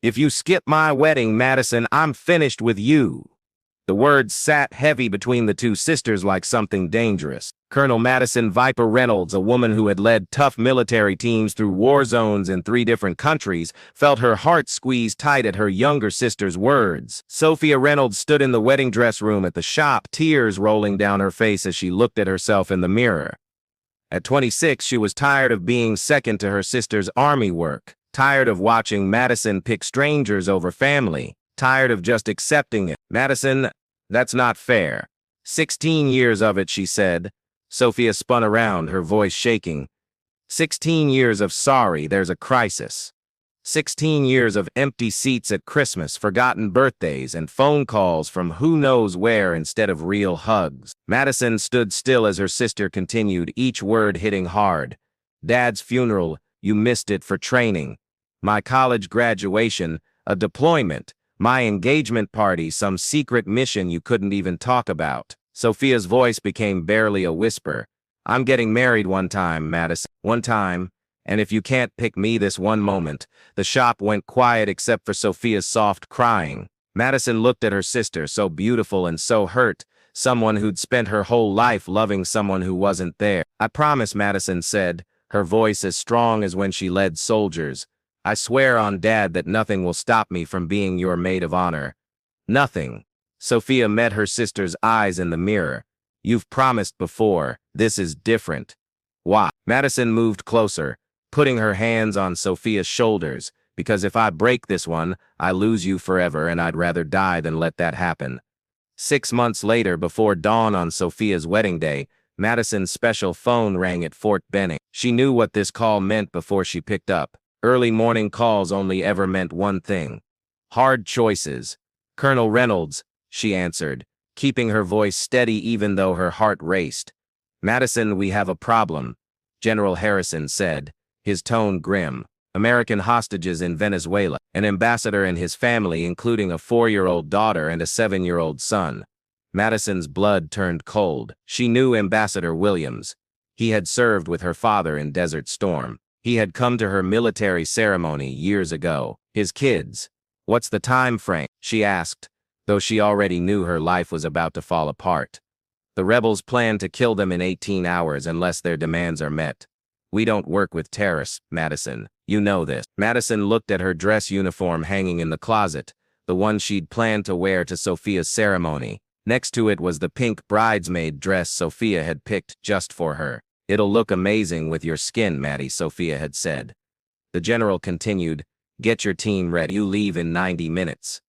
If you skip my wedding, Madison, I'm finished with you. The words sat heavy between the two sisters like something dangerous. Colonel Madison Viper Reynolds, a woman who had led tough military teams through war zones in 3 different countries, felt her heart squeeze tight at her younger sister's words. Sophia Reynolds stood in the wedding dress room at the shop, tears rolling down her face as she looked at herself in the mirror. At 26, she was tired of being second to her sister's army work, tired of watching Madison pick strangers over family, tired of just accepting it. Madison, that's not fair. 16 years of it, she said. Sophia spun around, her voice shaking. 16 years of sorry, there's a crisis. 16 years of empty seats at Christmas, forgotten birthdays, and phone calls from who knows where instead of real hugs. Madison stood still as her sister continued, each word hitting hard. Dad's funeral, you missed it for training. My college graduation, a deployment. My engagement party, some secret mission you couldn't even talk about. Sophia's voice became barely a whisper. I'm getting married one time, Madison. One time. And if you can't pick me this one moment. The shop went quiet except for Sophia's soft crying. Madison looked at her sister, so beautiful and so hurt. Someone who'd spent her whole life loving someone who wasn't there. I promise, Madison said, her voice as strong as when she led soldiers. I swear on Dad that nothing will stop me from being your maid of honor. Nothing. Sophia met her sister's eyes in the mirror. You've promised before. This is different. Why? Madison moved closer, putting her hands on Sophia's shoulders. Because if I break this one, I lose you forever, and I'd rather die than let that happen. 6 months later, before dawn on Sophia's wedding day, Madison's special phone rang at Fort Benning. She knew what this call meant before she picked up. Early morning calls only ever meant one thing. Hard choices. Colonel Reynolds, she answered, keeping her voice steady even though her heart raced. Madison, we have a problem, General Harrison said, his tone grim. American hostages in Venezuela, an ambassador and his family, including a 4-year-old daughter and a 7-year-old son. Madison's blood turned cold. She knew Ambassador Williams. He had served with her father in Desert Storm. He had come to her military ceremony years ago. His kids. What's the time frame? She asked, though she already knew her life was about to fall apart. The rebels plan to kill them in 18 hours unless their demands are met. We don't work with terrorists, Madison. You know this. Madison looked at her dress uniform hanging in the closet, the one she'd planned to wear to Sophia's ceremony. Next to it was the pink bridesmaid dress Sophia had picked just for her. It'll look amazing with your skin, Maddie, Sophia had said. The general continued, get your team ready. You leave in 90 minutes.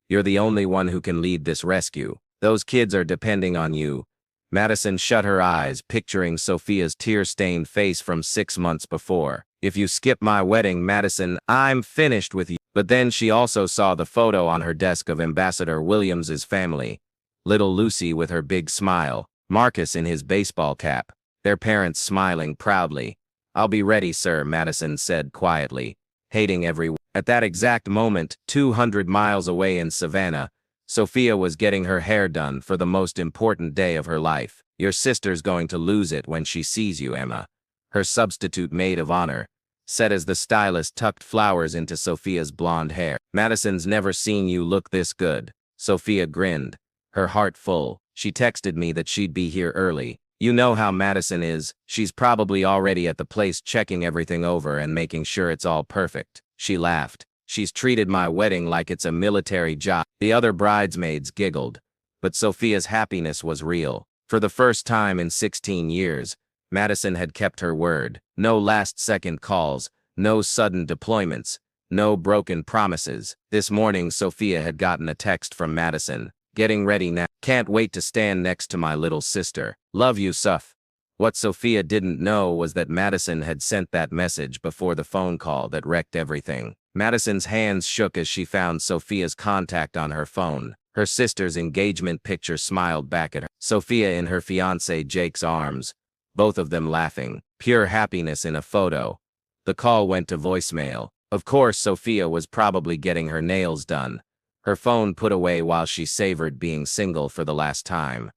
You're the only one who can lead this rescue. Those kids are depending on you. Madison shut her eyes, picturing Sophia's tear-stained face from 6 months before. If you skip my wedding, Madison, I'm finished with you. But then she also saw the photo on her desk of Ambassador Williams's family. Little Lucy with her big smile, Marcus in his baseball cap, their parents smiling proudly. I'll be ready, sir, Madison said quietly, hating every. At that exact moment, 200 miles away in Savannah, Sophia was getting her hair done for the most important day of her life. Your sister's going to lose it when she sees you, Emma, her substitute maid of honor, said as the stylist tucked flowers into Sophia's blonde hair. Madison's never seen you look this good. Sophia grinned, her heart full. She texted me that she'd be here early. You know how Madison is. She's probably already at the place checking everything over and making sure it's all perfect. She laughed. She's treated my wedding like it's a military job. The other bridesmaids giggled, but Sophia's happiness was real. For the first time in 16 years, Madison had kept her word. No last-second calls, no sudden deployments, no broken promises. This morning, Sophia had gotten a text from Madison. Getting ready now. Can't wait to stand next to my little sister. Love you, Soph. What Sophia didn't know was that Madison had sent that message before the phone call that wrecked everything. Madison's hands shook as she found Sophia's contact on her phone. Her sister's engagement picture smiled back at her. Sophia in her fiancé Jake's arms, both of them laughing. Pure happiness in a photo. The call went to voicemail. Of course, Sophia was probably getting her nails done. Her phone put away while she savored being single for the last time.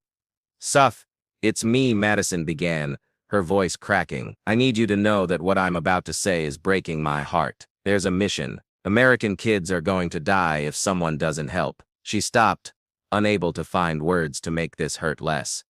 Soph, it's me, Madison began, her voice cracking. I need you to know that what I'm about to say is breaking my heart. There's a mission. American kids are going to die if someone doesn't help. She stopped, unable to find words to make this hurt less.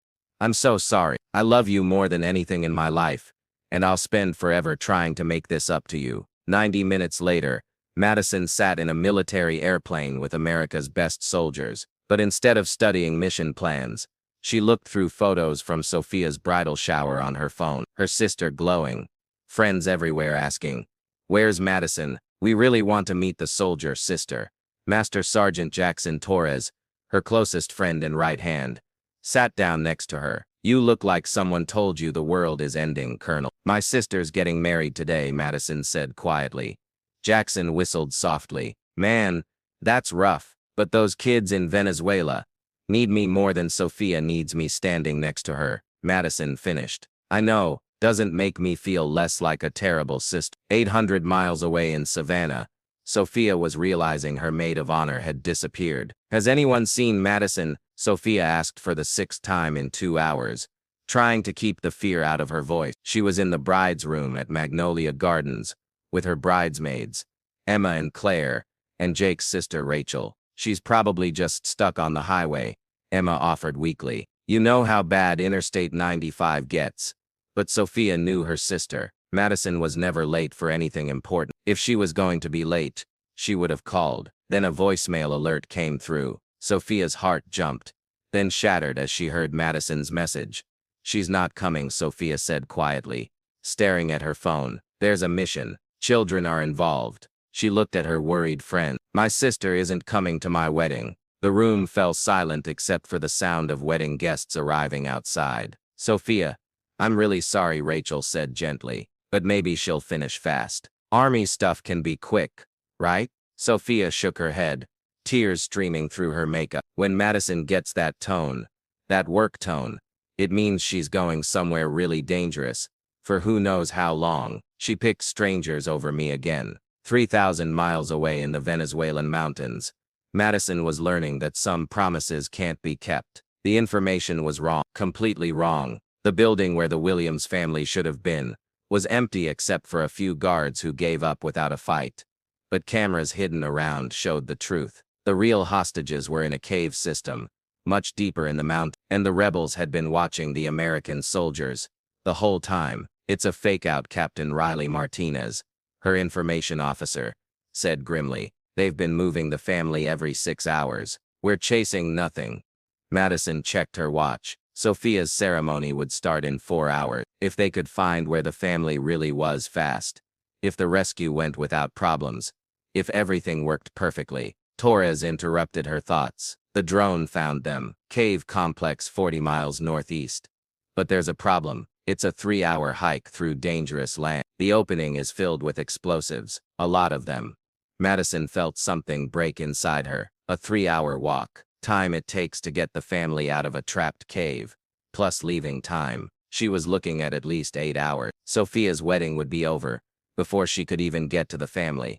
I'm so sorry. I love you more than anything in my life, and I'll spend forever trying to make this up to you. 90 minutes later, Madison sat in a military airplane with America's best soldiers, but instead of studying mission plans, she looked through photos from Sophia's bridal shower on her phone, her sister glowing, friends everywhere asking, "Where's Madison? We really want to meet the soldier sister." Master Sergeant Jackson Torres, her closest friend and right hand, sat down next to her. "You look like someone told you the world is ending, Colonel." "My sister's getting married today," Madison said quietly. Jackson whistled softly. "Man, that's rough. But those kids in Venezuela need me more than Sophia needs me standing next to her," Madison finished. "I know, doesn't make me feel less like a terrible sister." 800 miles away in Savannah, Sophia was realizing her maid of honor had disappeared. "Has anyone seen Madison?" Sophia asked for the 6th time in 2 hours, trying to keep the fear out of her voice. She was in the bride's room at Magnolia Gardens, with her bridesmaids, Emma and Claire, and Jake's sister Rachel. "She's probably just stuck on the highway," Emma offered weakly. "You know how bad Interstate 95 gets." But Sophia knew her sister. Madison was never late for anything important. If she was going to be late, she would have called. Then a voicemail alert came through. Sophia's heart jumped, then shattered as she heard Madison's message. "She's not coming," Sophia said quietly, staring at her phone. "There's a mission. Children are involved." She looked at her worried friend. "My sister isn't coming to my wedding." The room fell silent except for the sound of wedding guests arriving outside. "Sophia, I'm really sorry," Rachel said gently, "but maybe she'll finish fast. Army stuff can be quick, right?" Sophia shook her head, tears streaming through her makeup. "When Madison gets that tone, that work tone, it means she's going somewhere really dangerous, for who knows how long." She picked strangers over me again. 3,000 miles away in the Venezuelan mountains, Madison was learning that some promises can't be kept. The information was wrong, completely wrong. The building where the Williams family should have been was empty except for a few guards who gave up without a fight. But cameras hidden around showed the truth. The real hostages were in a cave system, much deeper in the mountain, and the rebels had been watching the American soldiers the whole time. "It's a fake-out," Captain Riley Martinez, her information officer, said grimly. "They've been moving the family every 6 hours. We're chasing nothing." Madison checked her watch. Sophia's ceremony would start in 4 hours. If they could find where the family really was fast. If the rescue went without problems. If everything worked perfectly. Torres interrupted her thoughts. "The drone found them. Cave complex 40 miles northeast. But there's a problem. It's a 3-hour hike through dangerous land. The opening is filled with explosives, a lot of them." Madison felt something break inside her. A 3-hour walk. Time it takes to get the family out of a trapped cave. Plus leaving time. She was looking at least 8 hours. Sophia's wedding would be over before she could even get to the family.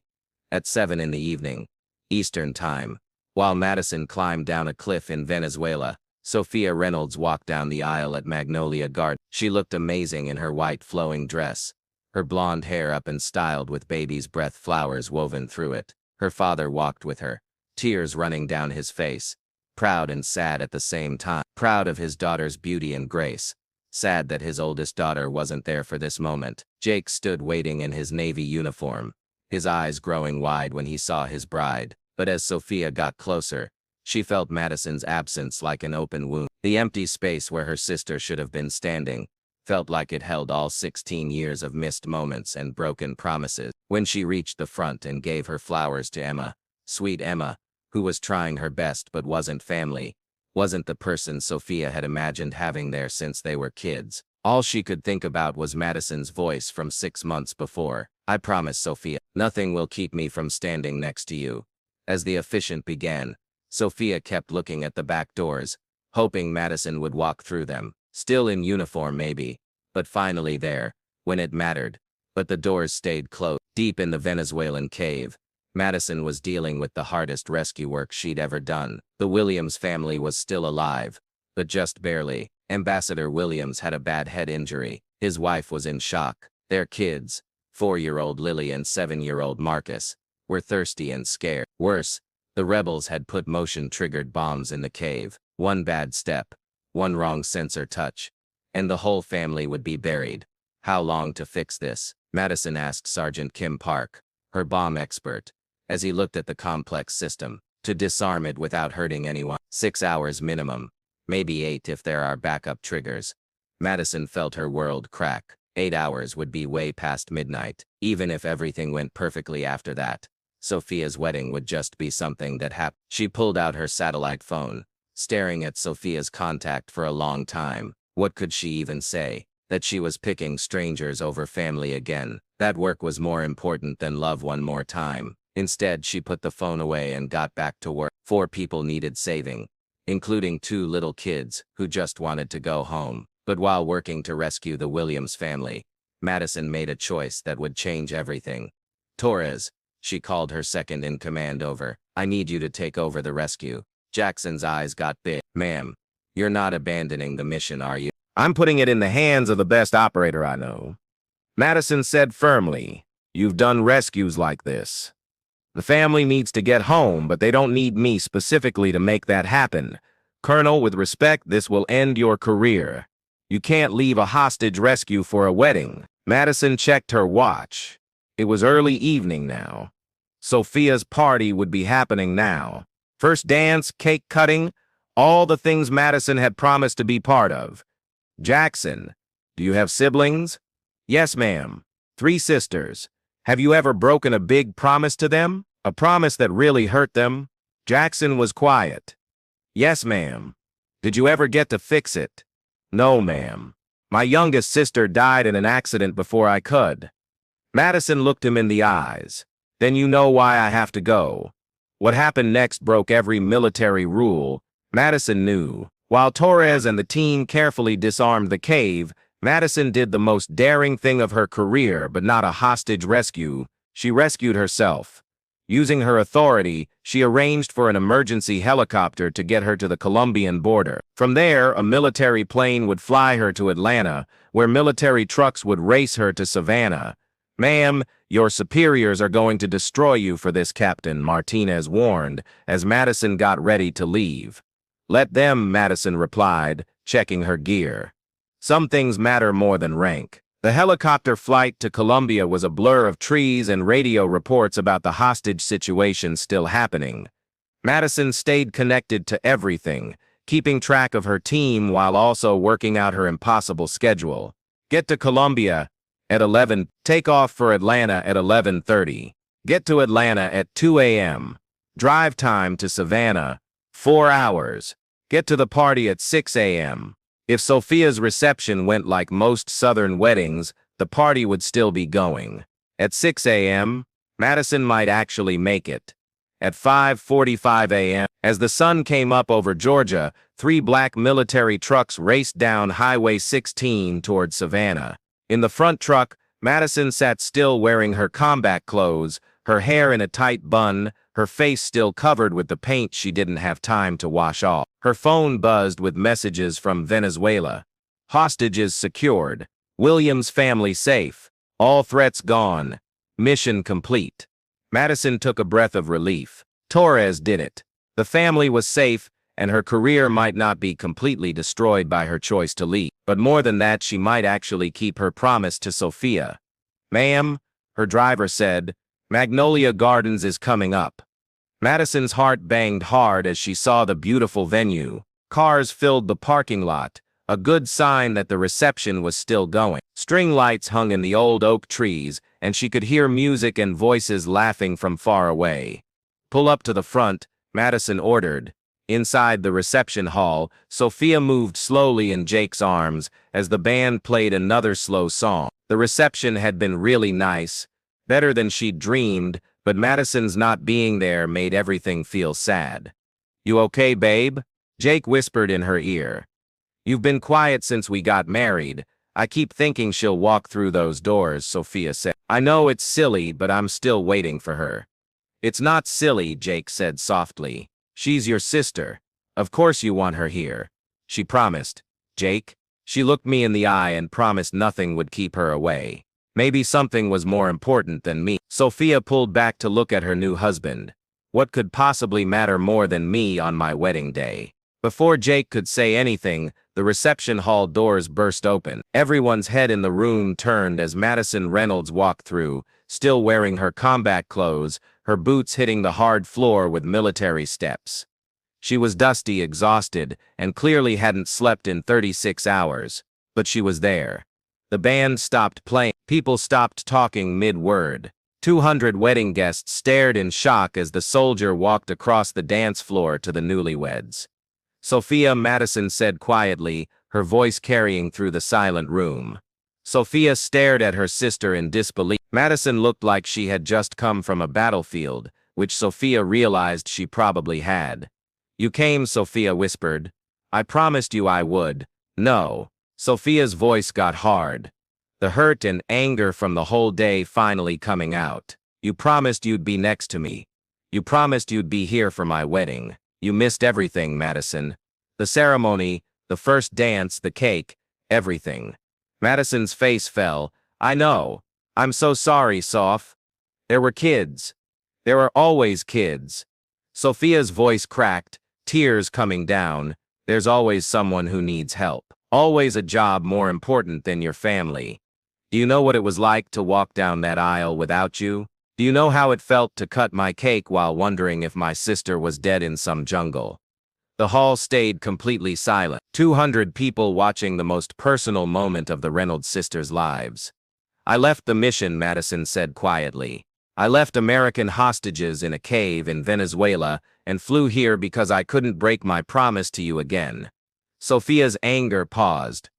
At 7 in the evening, Eastern Time, while Madison climbed down a cliff in Venezuela, Sophia Reynolds walked down the aisle at Magnolia Gardens. She looked amazing in her white flowing dress, her blonde hair up and styled with baby's breath flowers woven through it. Her father walked with her, tears running down his face, proud and sad at the same time. Proud of his daughter's beauty and grace, sad that his oldest daughter wasn't there for this moment. Jake stood waiting in his Navy uniform, his eyes growing wide when he saw his bride. But as Sophia got closer, she felt Madison's absence like an open wound. The empty space where her sister should have been standing felt like it held all 16 years of missed moments and broken promises. When she reached the front and gave her flowers to Emma, sweet Emma, who was trying her best but wasn't family, wasn't the person Sophia had imagined having there since they were kids. All she could think about was Madison's voice from 6 months before. "I promise, Sophia, nothing will keep me from standing next to you." As the officiant began, Sophia kept looking at the back doors, hoping Madison would walk through them. Still in uniform maybe, but finally there, when it mattered. But the doors stayed closed. Deep in the Venezuelan cave, Madison was dealing with the hardest rescue work she'd ever done. The Williams family was still alive, but just barely. Ambassador Williams had a bad head injury. His wife was in shock. Their kids, 4-year-old Lily and 7-year-old Marcus, were thirsty and scared. Worse, the rebels had put motion-triggered bombs in the cave. One bad step, one wrong sensor touch, and the whole family would be buried. How long to fix this? Madison asked Sergeant Kim Park, her bomb expert, as he looked at the complex system. To disarm it without hurting anyone. 6 hours minimum, maybe 8 if there are backup triggers. Madison felt her world crack. 8 hours would be way past midnight. Even if everything went perfectly after that, Sophia's wedding would just be something that happened. She pulled out her satellite phone, staring at Sophia's contact for a long time. What could she even say? That she was picking strangers over family again. That work was more important than love one more time. Instead, she put the phone away and got back to work. 4 people needed saving, including 2 little kids who just wanted to go home. But while working to rescue the Williams family, Madison made a choice that would change everything. Torres, she called her second-in-command over. I need you to take over the rescue. Jackson's eyes got big. Ma'am, you're not abandoning the mission, are you? I'm putting it in the hands of the best operator I know. Madison said firmly, you've done rescues like this. The family needs to get home, but they don't need me specifically to make that happen. Colonel, with respect, this will end your career. You can't leave a hostage rescue for a wedding. Madison checked her watch. It was early evening now. Sophia's party would be happening now. First dance, cake cutting, all the things Madison had promised to be part of. Jackson, do you have siblings? Yes, ma'am. 3 sisters. Have you ever broken a big promise to them? A promise that really hurt them? Jackson was quiet. Yes, ma'am. Did you ever get to fix it? No, ma'am. My youngest sister died in an accident before I could. Madison looked him in the eyes. Then you know why I have to go. What happened next broke every military rule. Madison knew. While Torres and the team carefully disarmed the cave, Madison did the most daring thing of her career, but not a hostage rescue. She rescued herself. Using her authority, she arranged for an emergency helicopter to get her to the Colombian border. From there, a military plane would fly her to Atlanta, where military trucks would race her to Savannah. Ma'am, your superiors are going to destroy you for this, Captain Martinez warned, as Madison got ready to leave. Let them, Madison replied, checking her gear. Some things matter more than rank. The helicopter flight to Colombia was a blur of trees and radio reports about the hostage situation still happening. Madison stayed connected to everything, keeping track of her team while also working out her impossible schedule. Get to Colombia at 11, take off for Atlanta at 11:30. Get to Atlanta at 2 a.m. Drive time to Savannah, 4 hours. Get to the party at 6 a.m. If Sophia's reception went like most Southern weddings, the party would still be going. At 6 a.m., Madison might actually make it. At 5:45 a.m., as the sun came up over Georgia, 3 black military trucks raced down Highway 16 toward Savannah. In the front truck, Madison sat still wearing her combat clothes, her hair in a tight bun, her face still covered with the paint she didn't have time to wash off. Her phone buzzed with messages from Venezuela. Hostages secured. Williams family safe. All threats gone. Mission complete. Madison took a breath of relief. Torres did it. The family was safe, and her career might not be completely destroyed by her choice to leave. But more than that, she might actually keep her promise to Sophia. Ma'am, her driver said, Magnolia Gardens is coming up. Madison's heart banged hard as she saw the beautiful venue. Cars filled the parking lot, a good sign that the reception was still going. String lights hung in the old oak trees, and she could hear music and voices laughing from far away. Pull up to the front, Madison ordered. Inside the reception hall, Sophia moved slowly in Jake's arms as the band played another slow song. The reception had been really nice, better than she'd dreamed, but Madison's not being there made everything feel sad. You okay, babe? Jake whispered in her ear. You've been quiet since we got married. I keep thinking she'll walk through those doors, Sophia said. I know it's silly, but I'm still waiting for her. It's not silly, Jake said softly. She's your sister. Of course you want her here. She promised. Jake? She looked me in the eye and promised nothing would keep her away. Maybe something was more important than me. Sophia pulled back to look at her new husband. What could possibly matter more than me on my wedding day? Before Jake could say anything, the reception hall doors burst open. Everyone's head in the room turned as Madison Reynolds walked through, still wearing her combat clothes, her boots hitting the hard floor with military steps. She was dusty, exhausted, and clearly hadn't slept in 36 hours. But she was there. The band stopped playing. People stopped talking mid-word. 200 wedding guests stared in shock as the soldier walked across the dance floor to the newlyweds. Sophia, Madison said quietly, her voice carrying through the silent room. Sophia stared at her sister in disbelief. Madison looked like she had just come from a battlefield, which Sophia realized she probably had. "You came," Sophia whispered. "I promised you I would." "No." Sophia's voice got hard. The hurt and anger from the whole day finally coming out. "You promised you'd be next to me. You promised you'd be here for my wedding. You missed everything, Madison. The ceremony, the first dance, the cake, everything." Madison's face fell. "I know. I'm so sorry, Soph. There were kids. There are always kids." Sophia's voice cracked, tears coming down. "There's always someone who needs help. Always a job more important than your family. Do you know what it was like to walk down that aisle without you? Do you know how it felt to cut my cake while wondering if my sister was dead in some jungle?" The hall stayed completely silent. 200 people watching the most personal moment of the Reynolds sisters' lives. "I left the mission," Madison said quietly. "I left American hostages in a cave in Venezuela and flew here because I couldn't break my promise to you again." Sophia's anger paused.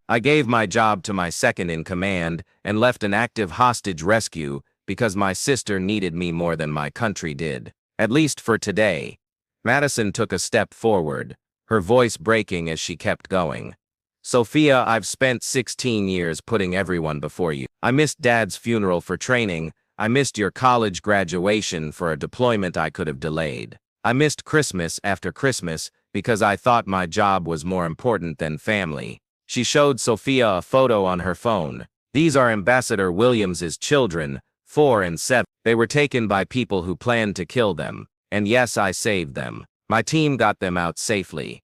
I gave my job to my second in command and left an active hostage rescue because my sister needed me more than my country did. At least for today." Madison took a step forward, her voice breaking as she kept going. "Sophia, I've spent 16 years putting everyone before you. I missed Dad's funeral for training. I missed your college graduation for a deployment I could have delayed. I missed Christmas after Christmas because I thought my job was more important than family." She showed Sophia a photo on her phone. "These are Ambassador Williams's children, 4 and 7. They were taken by people who planned to kill them. And yes, I saved them. My team got them out safely."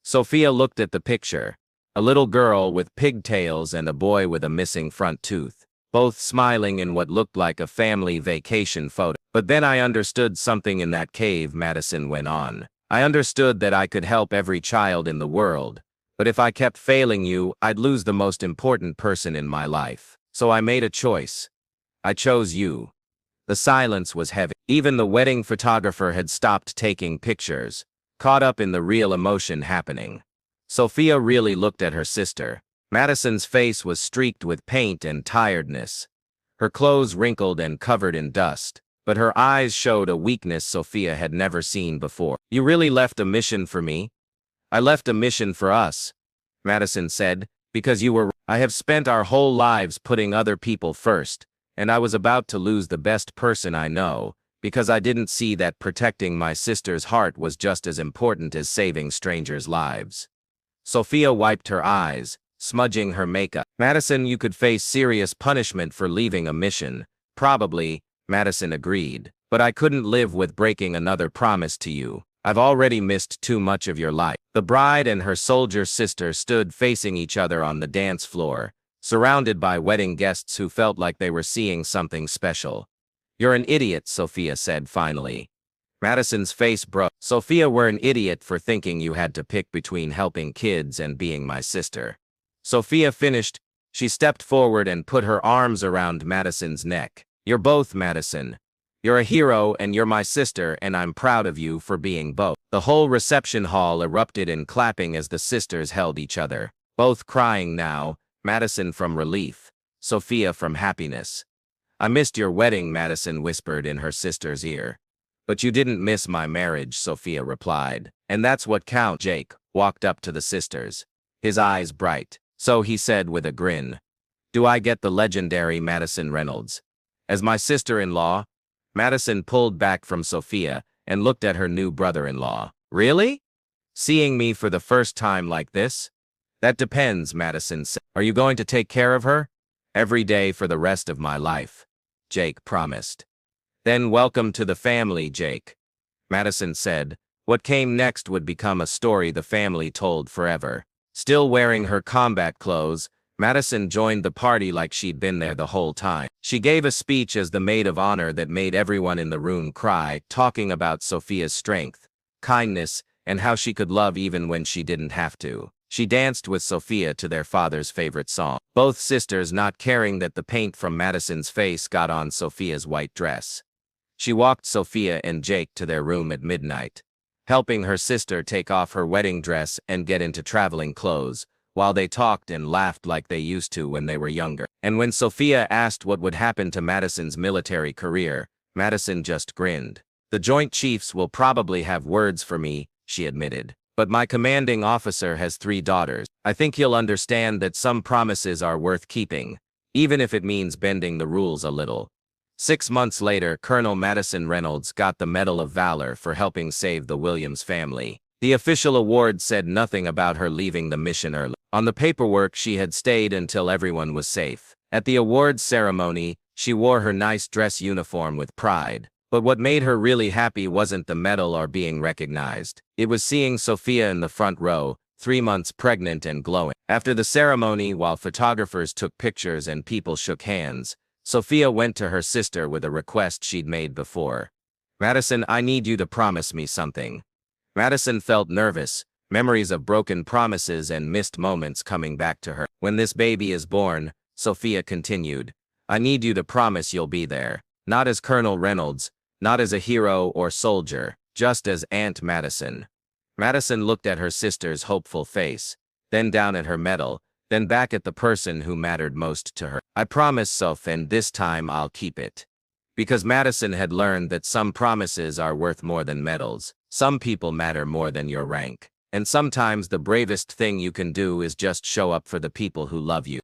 Sophia looked at the picture. A little girl with pigtails and a boy with a missing front tooth, both smiling in what looked like a family vacation photo. "But then I understood something in that cave," Madison went on. "I understood that I could help every child in the world. But if I kept failing you, I'd lose the most important person in my life. So I made a choice. I chose you." The silence was heavy. Even the wedding photographer had stopped taking pictures, caught up in the real emotion happening. Sophia really looked at her sister. Madison's face was streaked with paint and tiredness. Her clothes wrinkled and covered in dust, but her eyes showed a weakness Sophia had never seen before. "You really left a mission for me?" "I left a mission for us," Madison said, "because you were. I have spent our whole lives putting other people first, and I was about to lose the best person I know, because I didn't see that protecting my sister's heart was just as important as saving strangers' lives." Sophia wiped her eyes, smudging her makeup. "Madison, you could face serious punishment for leaving a mission." "Probably," Madison agreed, "but I couldn't live with breaking another promise to you. I've already missed too much of your life." The bride and her soldier sister stood facing each other on the dance floor, surrounded by wedding guests who felt like they were seeing something special. "You're an idiot," Sophia said finally. Madison's face broke. "Sophia, we're an idiot for thinking you had to pick between helping kids and being my sister." Sophia finished. She stepped forward and put her arms around Madison's neck. "You're both, Madison. You're a hero and you're my sister, and I'm proud of you for being both." The whole reception hall erupted in clapping as the sisters held each other, both crying now, Madison from relief, Sophia from happiness. "I missed your wedding," Madison whispered in her sister's ear. "But you didn't miss my marriage," Sophia replied. "And that's what counts." Jake walked up to the sisters, his eyes bright. "So," he said with a grin, "do I get the legendary Madison Reynolds as my sister-in-law?" Madison pulled back from Sophia and looked at her new brother-in-law. "Really? Seeing me for the first time like this?" "That depends," Madison said. "Are you going to take care of her?" Every day for the rest of my life, Jake promised. Then welcome to the family, Jake, Madison said. What came next would become a story the family told forever. Still wearing her combat clothes, Madison joined the party like she'd been there the whole time. She gave a speech as the maid of honor that made everyone in the room cry, talking about Sophia's strength, kindness, and how she could love even when she didn't have to. She danced with Sophia to their father's favorite song, both sisters not caring that the paint from Madison's face got on Sophia's white dress. She walked Sophia and Jake to their room at midnight, helping her sister take off her wedding dress and get into traveling clothes, while they talked and laughed like they used to when they were younger. And when Sophia asked what would happen to Madison's military career, Madison just grinned. The Joint Chiefs will probably have words for me, she admitted. But my commanding officer has 3 daughters. I think he'll understand that some promises are worth keeping, even if it means bending the rules a little. 6 months later, Colonel Madison Reynolds got the Medal of Valor for helping save the Williams family. The official award said nothing about her leaving the mission early. On the paperwork, she had stayed until everyone was safe. At the awards ceremony, she wore her nice dress uniform with pride. But what made her really happy wasn't the medal or being recognized. It was seeing Sophia in the front row, 3 months pregnant and glowing. After the ceremony, while photographers took pictures and people shook hands, Sophia went to her sister with a request she'd made before. Madison, I need you to promise me something. Madison felt nervous, memories of broken promises and missed moments coming back to her. When this baby is born, Sophia continued, I need you to promise you'll be there, not as Colonel Reynolds, not as a hero or soldier, just as Aunt Madison. Madison looked at her sister's hopeful face, then down at her medal, then back at the person who mattered most to her. I promise, Soph, and this time I'll keep it. Because Madison had learned that some promises are worth more than medals, some people matter more than your rank, and sometimes the bravest thing you can do is just show up for the people who love you.